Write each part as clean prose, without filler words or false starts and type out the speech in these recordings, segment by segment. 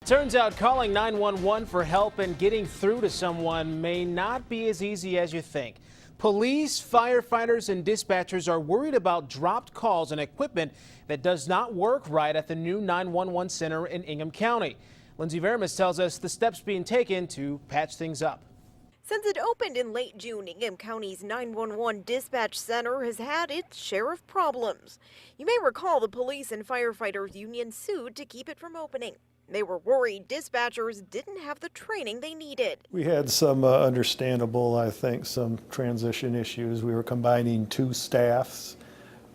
Turns out calling 911 for help and getting through to someone may not be as easy as you think. Police, firefighters, and dispatchers are worried about dropped calls and equipment that does not work right at the new 911 center in Ingham County. Lindsay Veramis tells us the steps being taken to patch things up. Since it opened in late June, Ingham County's 911 dispatch center has had its share of problems. You may recall the police and firefighters union sued to keep it from opening. They were worried dispatchers didn't have the training they needed. We had some understandable, I think, some transition issues. We were combining two staffs.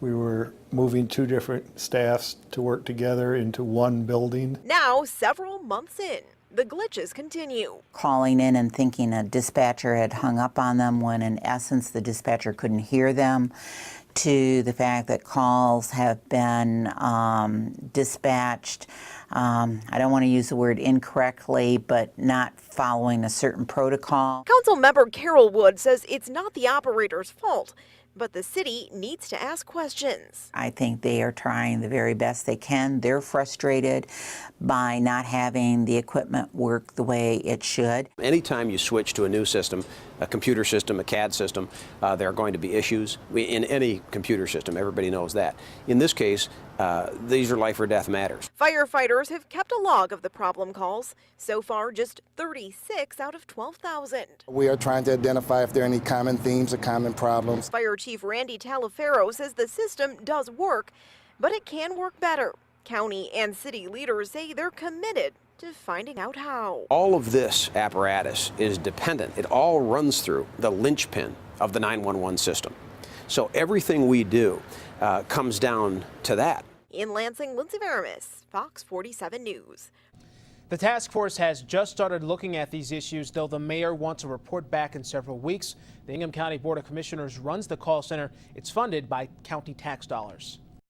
We were moving two different staffs to work together into one building. Now, several months in, the glitches continue. Calling in and thinking a dispatcher had hung up on them when in essence the dispatcher couldn't hear them, to the fact that calls have been dispatched, I don't want to use the word incorrectly, but not following a certain protocol. Council member Carol Wood says it's not the operator's fault, but the city needs to ask questions. I think they are trying the very best they can. They're frustrated by not having the equipment work the way it should. Anytime you switch to a new system, a computer system, a CAD system, there are going to be issues in any computer system. Everybody knows that. In this case, these are life or death matters. Firefighters have kept a log of the problem calls. So far, just 36 out of 12,000. We are trying to identify if there are any common themes or common problems. Fire Chief Randy Talaferro says the system does work, but it can work better. County and city leaders say they're committed to finding out how. All of this apparatus is dependent. It all runs through the linchpin of the 911 system. So everything we do comes down to that. In Lansing, Lindsay Veramis, Fox 47 News. The task force has just started looking at these issues, though the mayor wants a report back in several weeks. The Ingham County Board of Commissioners runs the call center. It's funded by county tax dollars.